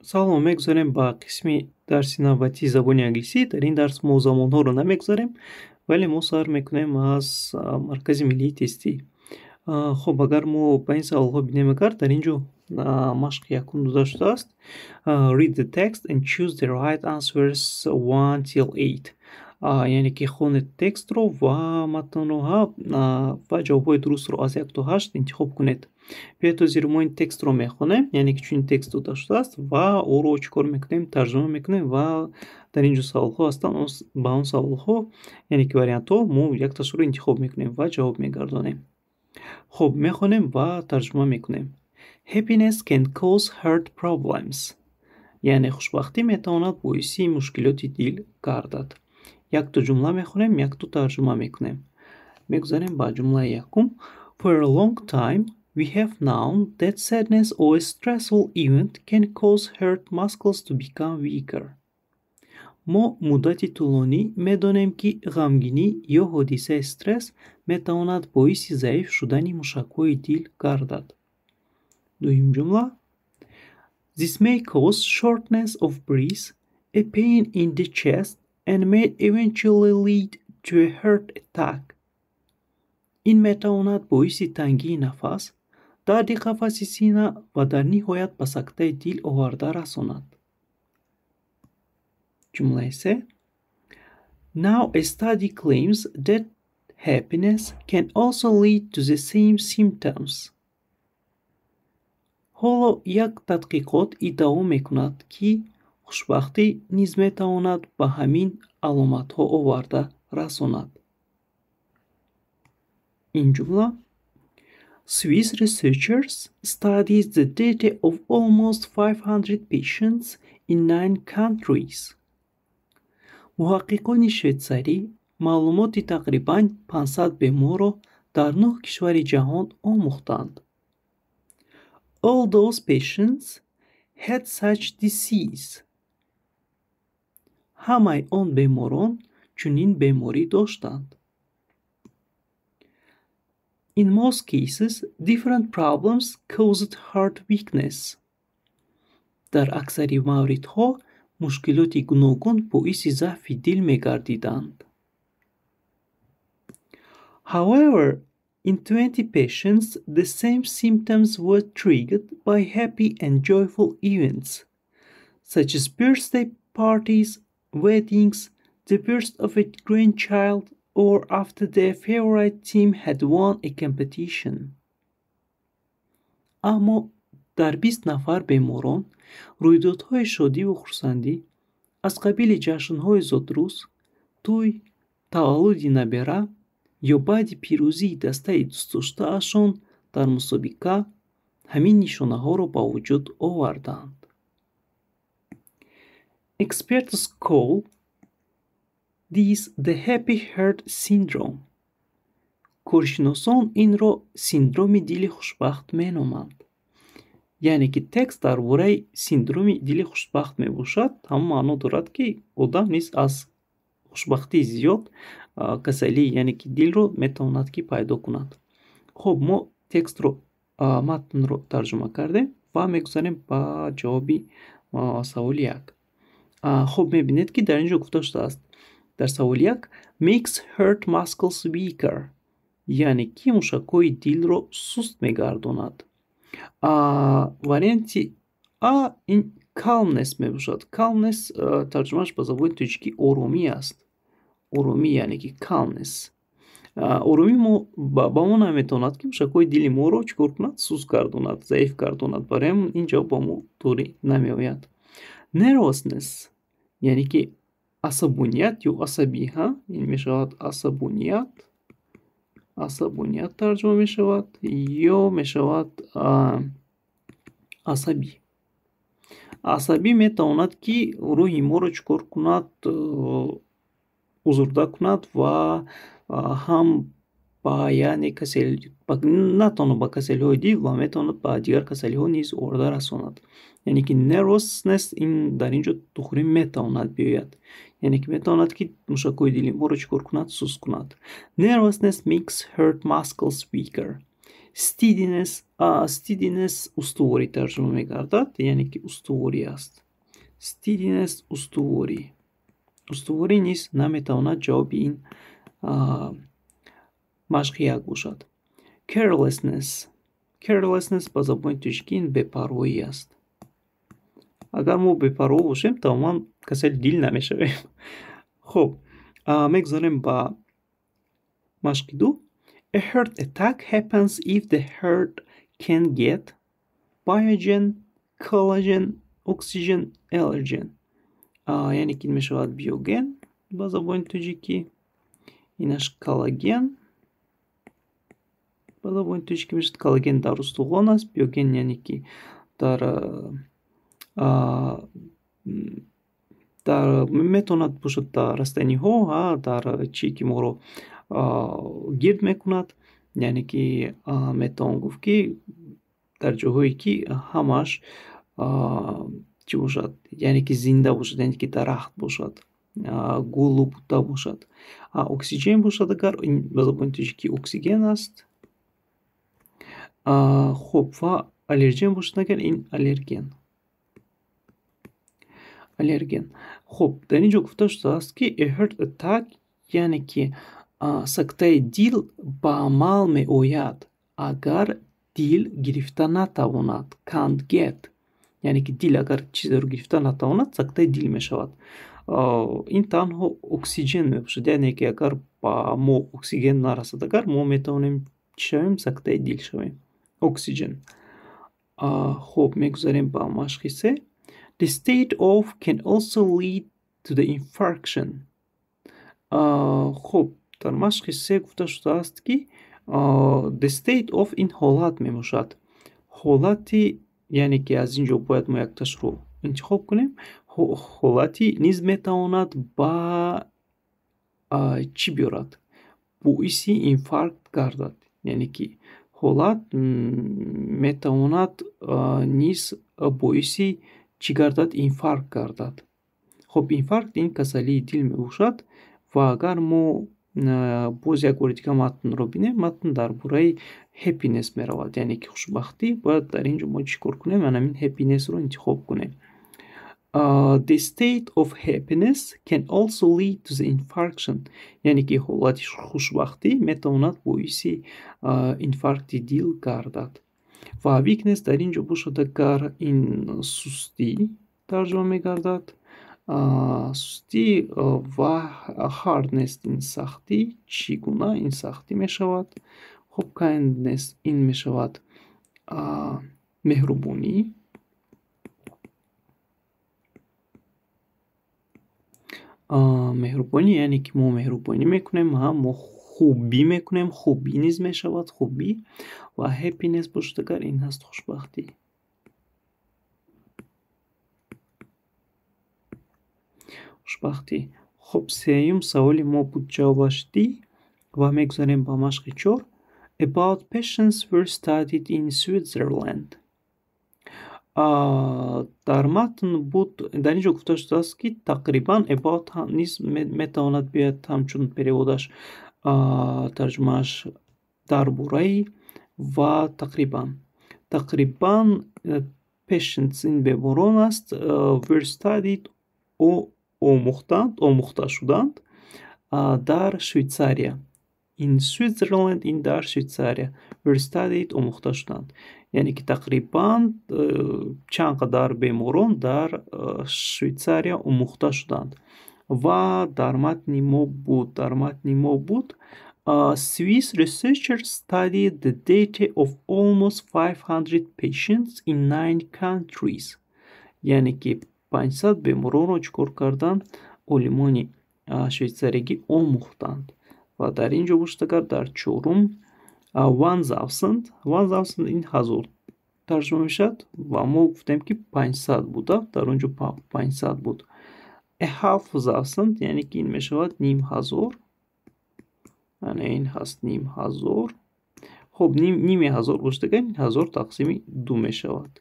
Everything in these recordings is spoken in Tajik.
салом, мегузарем ба қисми дарси навбатии забони англисӣ. Дар ин дарс мо замонҳоро намегузарем, вале мо сар мекунем аз Маркази миллии тестӣ. Хуб, агар мо ба ин саволҳо бинем, агар дар ин ҷо машқи якум дода шудааст. Read the text and choose the right answers 1 till 8. Яъне ки хонед текстро ва матнро ва ҷавобҳои дурустро аз 1 то 8 интихоб кунед. Биёед ҳозир мо ин текстро мехонем, яъне ки чунин текст дода шудааст ва онро чӣ кор мекунем? Тарҷима мекунем ва дар ин ҷо саволҳо ҳастанд, ба он саволҳо, яъне ки вариантҳо, мо якташро интихоб мекунем ва ҷавоб мегардонем. Хуб, мехонем ва тарҷима мекунем. Happiness can cause heart problems. Яъне хушбахтӣ метавонад боиси мушкилоти дил гардад. Якто ҷумла мехонем, якто тарҷима мекунем. Мегузарем ба ҷумлаи якум. For a long time, we have known that sadness or a stressful event can cause heart muscles to become weaker. мо муддати тӯлонӣ медонем, ки ғамгинӣ ё ҳодисаи стресс метавонад боиси заиф шудани мушакҳои дил гардад. Дуюм ҷумла. This may cause shortness of breath, a pain in the chest, and may eventually lead to a heart attack. ин метавонад боиси тангии нафас, дарди қафаси сина ва дар ниҳоят ба сактаи дил оварда расонад. Ҷумлаи се. Now a study claims that happiness can also lead to the same symptoms. ҳоло як тадқиқот иддао мекунад, ки хушбахтӣ низ метавонад ба ҳамин аломатҳо оварда расонад. Ин ҷумла. Swiss researchers studied the data of almost 500 patients in 9 countries. муҳаққиқони шветсарӣ маълумоти тақрибан 500 беморро дар 9 кишвари ҷаҳон омӯхтанд. All those patients had such disease. ҳамаи он беморон чунин беморӣ доштанд. In most cases, different problems caused heart weakness. дар аксари мавридҳо мушкилоти гуногун боиси заъфи дил мегардиданд. However, in 20 patients, the same symptoms were triggered by happy and joyful events, such as birthday parties, weddings, the birth of a grandchild, or after their favorite team had won a competition. аммо дар 20 нафар беморон рӯйдодҳои шодиву хурсандӣ аз қабили ҷашнҳои зодрӯз, тӯй, таваллуди набера ё баъди пирӯзии дастаи дӯстдоштаашон дар мусобиқа ҳамин нишонаҳоро ба вуҷуд оварданд. Experts call this the happy heart syndrome. коршиносон инро синдроми дили хушбахт меноманд. яъне ки текст дар бораи синдроми дили хушбахт мебошад, ҳамон маъно дорад, ки одам низ аз хушбахтии зиёд касалӣ, яъне ки дилро метавонад ки пайдо кунад. хуб, мо текстро, матнро тарҷума кардем ва мегузарем ба ҷавоби саволи як. хуб, мебинед, ки дар ин ҷо гуфта шудааст, дар саволи як makes heart muscles weaker, яъне ки мушакҳои дилро суст мегардонад. варианти а ин calmness мебошад. Calmness тарҷумааш ба забони тоҷикӣ оромӣ аст. оромӣ яъне ки calmness. оромӣ ба мо наметавонад ки мушакҳои дили моро чӣ кор кунад? Суст гардонад, заиф гардонад. Барои ҳамин ин ҷавоб ба мо торӣ намеояд. Nervousness яъне ки асабоният ё асабӣ, ин мешавад асабоният. асабоният тарҷума мешавад ё мешавад асабӣ. асабӣ метавонад ки рӯҳи моро чӣ кор кунад? узурда кунад ва ҳам ба яъне на танҳо ба касалиҳои дил, ва метавонад ба дигар касалиҳо низ оварда расонад. яъне ки nervousness ин дар ин ҷо духурӣ метавонад биёяд. яъне ки метавонад ки мушакҳои дили моро чӣ кор кунад? Суст кунад. Nervousness makes heart muscles weaker. steadiness устуворӣ тарҷума мегардад, яъне ки устуворӣ аст. Steadiness устуворӣ низ наметавонад ҷавоби ин машқи як бошад. Carelessness ба забони тоҷикӣ ин бепарвоӣ аст. Агар мо бепарво бошем, тамоман касали дил намешавем. Хуб, мегзарем ба машқи ду. A heart attack happens if the heart can get biogen, collagen, oxygen, allergen. Яъне ки ин мешавад биоген ба забони тоҷикӣ, инаш коллаген ба забони тоҷикӣ мешавад. Коллаген дар устуғон аст, биоген яъне ки метавонад бошад дар растаниҳо, дар чие ки моро гирд мекунад, яъне ки метавон гуфт ки дар ҷойҳое ки ҳамааш чӣ бошад, яъне ки зинда бошад, яъне ки дарахт бошад, гулу будда бошад. Оксиҷен бошад, агар ин ба забони тоҷикӣ оксиген аст. Хуб, ва аллерген бошад, агар ин аллерген. Хуб, дар ин ҷо гуфта шудааст ки a heart attack яъне ки сактаи дил ба амал меояд, агар дил гирифта натавонад. Can't get, яъне ки дил агар чизеро гирифта натавонад, сактаи дил мешавад. Ин танҳо оксиҷен мебошад, яъне ки агар ба мо оксиген нарасад, агар мо метавонем чӣ шавем? Сактаи дил шавем. Оксиҷен. Хуб, мегузарем ба машқи се. The state of can also lead to the infarction. Хуб, дар машқи се гуфта шудааст ки the state of ин ҳолат мебошад. Ҳолати, яъне ки аз ин ҷо бояд мо якташро интихоб кунем. ҳолати низ метавонад ба чӣ биёрад? Боиси инфаркт гардад. Яъне ки ҳолат метавонад низ боиси чӣ гардад? Инфаркт гардад. Хуб, инфаркт ин касалии дил мебошад. Ва агар мо боз як бори дига матнро бинем, матн дар бораи happiness меравад, яъне ки хушбахтӣ. Бояд дар ин ҷо мо чӣ кор кунем? Ҳамин happiness-ро интихоб кунем. The state of happiness can also lead to the infarction. яъне ки ҳолати хушбахтӣ метавонад боиси инфаркти дил гардад. Ва weakness дар ин ҷо бошад, агар ин сустӣ тарҷума мегардад. Сустӣ ва hardness ин сахтӣ. Чӣ гуна ин сахтӣ мешавад? Хуб, kindness ин мешавад меҳрубонӣ. Меҳрубонӣ яъне ки мо меҳрубонӣ мекунем, мо хубӣ мекунем, хубӣ низ мешавад, хубӣ. Ва happiness бошад, агар ин ҳаст хушбахтӣ. Хуб, сеюм саволи мо буд ҷавобаш дӣ. Ва мегузарем ба машқи чор. About patients were studied in Switzerland. дар матн буд, дар ин ҷо гуфта шудааст ки тақрибан about низ метавонад биёяд ҳамчун переводаш, тарҷумааш дар бораи ва тақрибан patients ин беморон аст. Were studied омӯхта шуданд дар Швейтсария. In Switzerland ин дар Швейтсария. Were studied омӯхта шуданд. яъне ки тақрибан чанд қадар беморон дар Швейтсария омӯхта шуданд. Ва дар матни мо буд Swiss researchers studied the data of almost 500 patients in 9 countries. яъне ки 500 беморонро чӣ кор карданд? олимони швейтсариягӣ омӯхтанд. Ва дар ин ҷо бошад, агар дар чорум 1000 ин ҳазор тарҷума мешавад. Ва мо гуфтем ки 500 буда, дар он ҷо 500 буд. A half thousand яъне ки ин мешавад ним ҳазор. яъне ин ҳаст ним ҳазор. хуб, ними ҳазор бошад, агар ин ҳазор тақсими 2 мешавад.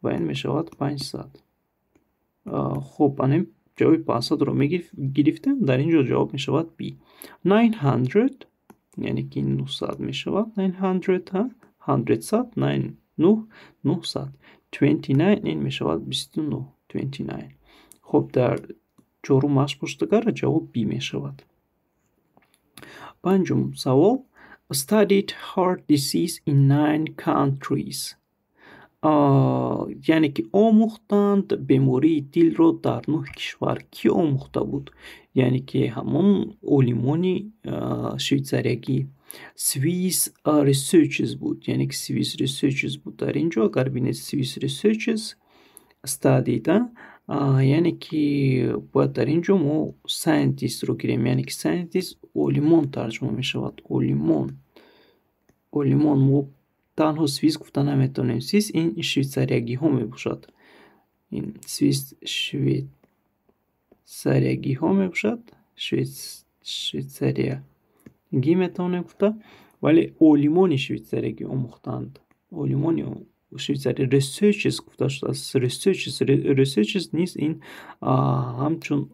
Ва ин мешавад 500. хуб, анем ҷавоби 500-ро мегирифтем. Дар ин ҷо ҷавоб мешавад B. 900 яъне ки 900 мешавад. 900 100 900 29 این میشود 29 29. خب در چهارمش پشتکار جواب بی میشود. پنجم سوال studied heart disease in 9 countries. یعنی که آموختند بیماری دل را در 9 کشور. کی آموخته بود؟ یعنی که همون علمانی شویتزاریگی سوئیس ریسرچرز بود. یعنی که سوئیس ریسرچرز بود. در اینجا اگر بینید سوئیس ریسرچرز استادیدن یعنی که باید در اینجا ما ساینتیست رو گیریم. یعنی که ساینتیست علمان ترجمه می شود. علمان ما تنها سوئیس گفتن نمیتونیم. سوئیس این شویتزاریگی ها می باشد. این سوئیس شویتزاریگی ها می باشد. شویتزاریگی میتونیم گفته. ولی علمانی شویتزاریگی آموختند. علمانی شویتزاری ریسرچرز گفته شده است. ریسرچرز نیست. این همچون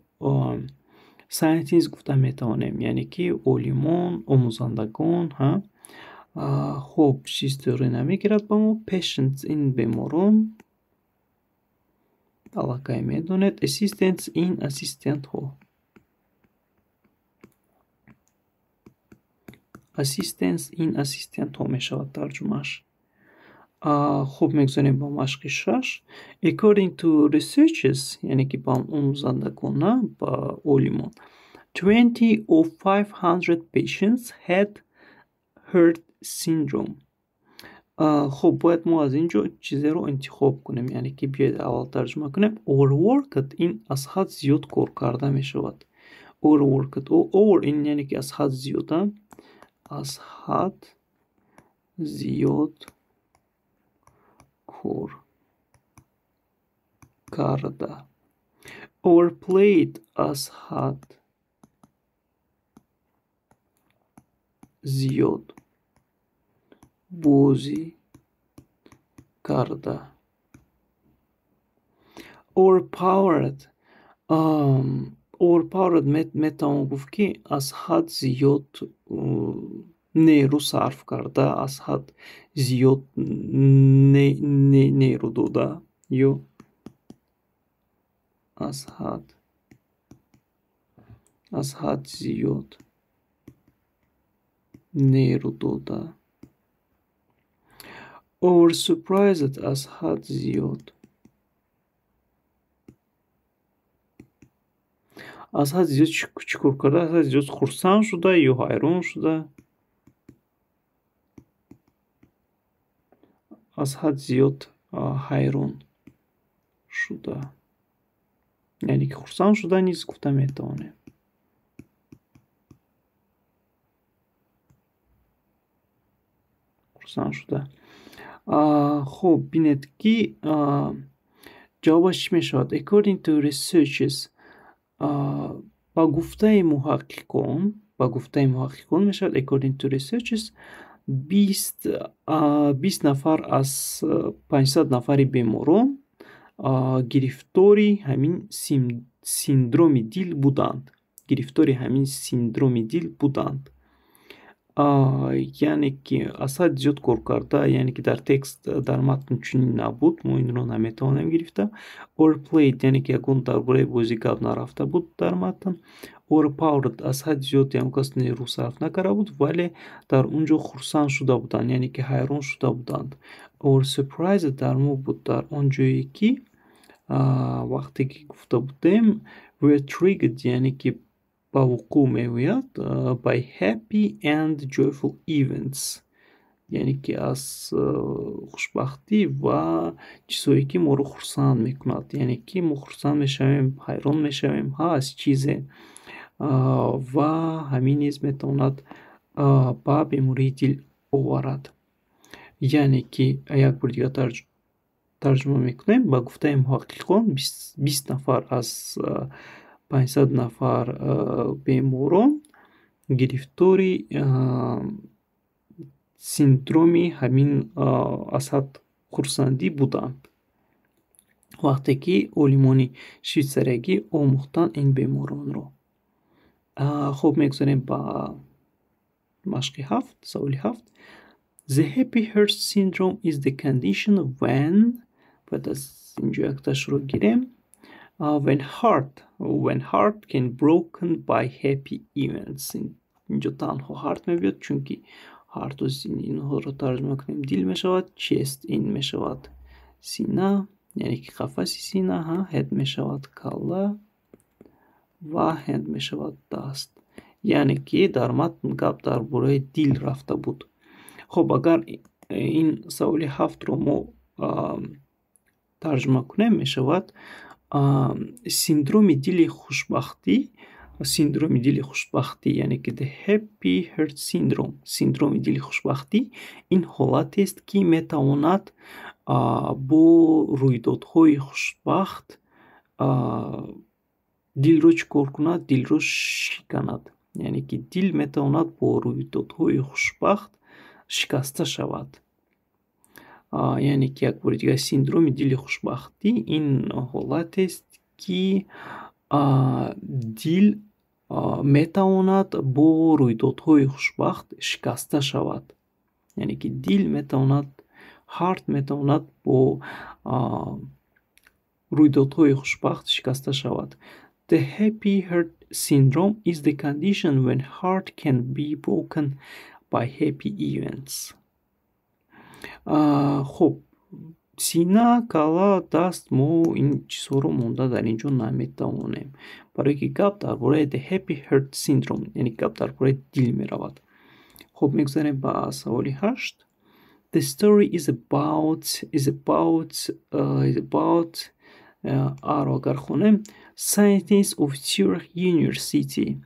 ساینتیست گفته میتونیم. یعنی که علمان آموزندگان ها. خب چیز دوری نمیگیرد با ما. پیشنتس این بیماران علاقه میدونید. اسیستنس این اسیستنت ها. اسیستنس این اسیستنت ها میشود ترجمهش. خب میگذاریم با مشق 6. According to researchers یعنی که با آموزندگان با علمان 20 of 500 patients had heart syndrome. خب باید ما از اینجا چیزی رو انتخاب کنیم. یعنی که بیاید اول ترجمه کنیم. overworked این از حد زیاد کار کرده می شود. overworked over این یعنی که از حد زیاده. از حد زیاد کار کرده. overplayed از حد زیاد بازی کرده. overpowered میتونم گفت که از حد زیاد نیرو صرف کرده. از حد زیاد نیرو داده. یا از حد زیاد نیرو داده. over surprised از حد زیاد چیکار کرده. از حد زیاد خرسند شده یا حیران شده. از حد زیاد حیران شده. یعنی که خرسند شده نیست گفته میتونه. خرسند شده. خب بینید که جوابش می شود according to researchers با گفته محققان می شود according to researchers 20 نفر از 500 نفر بیماران گرفتاری همین سیندروم دل بودند. یعنی که اصلا زیاد کار کرده. یعنی که در تکست در متن چنین نبود. ما این رو نمیتونیم گرفته. overplayed یعنی که یکون درباره بازی گپ نرفته بود در متن. overpowered از حد زیاد هم کس نیرو صرف نکرده بود ولی در اونجا خرسند شده بودند. یعنی که حیران شده بودند. over surprised در مو بود در اونجایی که وقتی که گفته بودیم were triggered یعنی که با وقوع میوید by happy and joyful events. یعنی که از خوشبختی و چیزهایی که ما رو خرسند میکند. یعنی که ما خرسند میشویم حیران میشویم از چیزه و همین نیز میتواند با بیماری دل آورد. یعنی که یک بار دیگه ترجمه میکنیم. با گفته محققان 20 نفر از 500 نفر بیماران گرفتاری سیندرومی همین از حد خرسندی بودند وقتی که علمانی شویتزاریگی آموختن این بیماران رو. خب میگذاریم با مشق 7 سوال 7. The happy heart syndrome is the condition when باید از اینجا یک تاش رو گیریم when heart can broken by happy events. اینجا تنها هارت میبید چون که هارت و اینها رو ترجمه کنیم دیل میشود. چست این میشود سینه یعنی که قفس سینه ها. هد میشود کله و هند میشود دست یعنی که در متن گپ در باره دیل رفته بود. خب اگر این سوال 7 رو ما ترجمه کنیم میشود سیندروم دیل خوشبختی. سیندروم دیل خوشبختی یعنی که the happy heart syndrome. سیندروم دیل خوشبختی این حالت است که میتواند با رویدادهای خوشبخت دیل رو چکار کند؟ دیل رو شکند. یعنی که دیل میتواند با رویدادهای خوشبخت شکسته شود. یعنی که یک بار دیگه سیندروم دیل خوشبختی این حالت است که دیل میتواند با رویدادهای خوشبخت شکسته شود. یعنی که دیل میتواند هارت میتواند با رویدادهای خوشبخت شکسته شود. The happy heart syndrome is the condition when heart can be broken by happy events. خب سینه کلا دست ما این چیزها رو مونده در اینجا نمیتوانیم برای که گپ در باره the happy heart syndrome یعنی گپ در باره دیل می رود. خب میگذاریم با سوال 8. The story is about اگر خونیم Scientists of Zurich University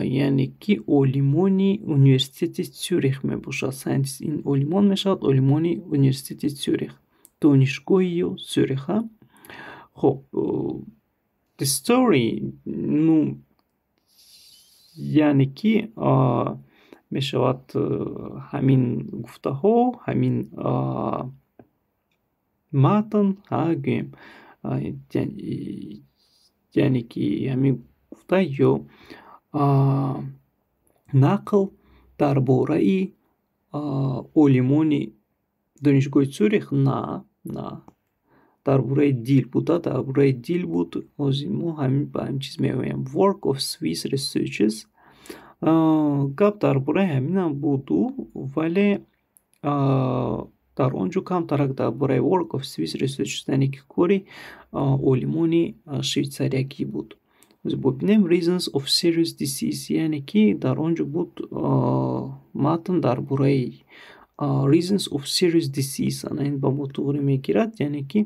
یعنی که علمان اونیورسیتت زوریخ می باشد. ساینتیست این علمان می شود علمان اونیورسیتت زوریخ دانشگاهی زوریخ. خب the story یعنی که می شود همین گفته ها همین متن گویم یعنی که همین گفته یا نقل در باره علمان دانشگاه زوریخ نه در باره دیل بوده. در باره دیل بود از ما همین به همین چیز میگویم work of Swiss researchers. گپ در باره همین هم بود ولی در آنجا کم ترک در باره work of Swiss researchers یعنی که کاری علمان شویتزاریکی بود. ببینیم reasons of serious disease یعنی که در آنجا بود متن در باره reasons of serious disease این با مطوری میگیرد یعنی که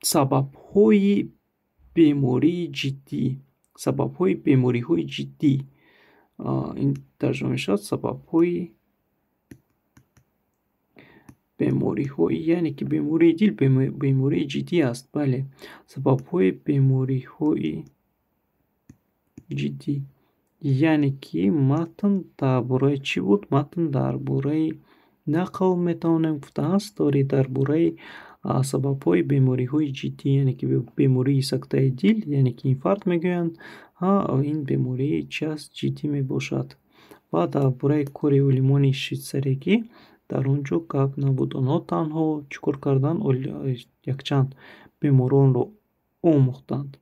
سبب های بیماری جدی سبب های بیماری های جدی این ترجمه شد سبب های بیماری های یعنی که بیماری دیل بیماری جدی است. بله سبب های بیماری های جدی یعنی که متن در باره چی بود؟ متن در باره نقل میتونم گفته است داری در باره سبب های بیماری های جدی یعنی که بیماری سکته دیل یعنی که اینفارکت میگویند این بیماری چی است جدی میباشد. و در باره کاری علمان شویتزاریکی در اونجا گپ نبود. آنها تنها چیکار کردن یک چند بیماران رو آموختند.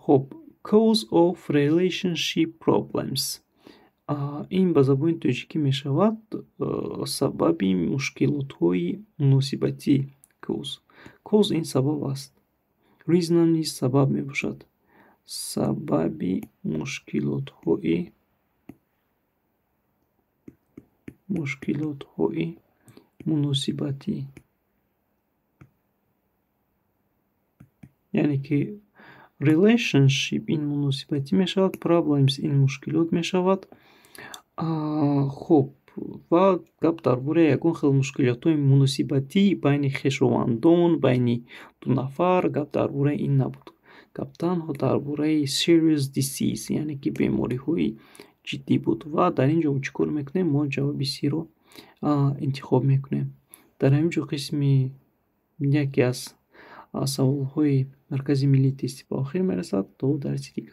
خب cause of relationship problems این به زبان تاجیکی می شود سبب مشکلات های مناسبتی. cause این سبب است. reason نیز سبب می باشد. سبب مشکلات های مناسبتی یعنی که relationship این مناسبتی می شود problems این مشکلات می شود. خب و گپ در باره یگان خیلی مشکلات های مناسبتی بین خویشاوندان بین دو نفر گپ در باره این نبود. گپ تنها در باره serious disease یعنی که بیماری های جدی بود. و در اینجا چیکار میکنیم؟ ما جواب سی رو انتخاب میکنیم. در همینجا قسمی یکی از سوال های مرکز ملی تستی به آخر میرسد تا درس دیگه.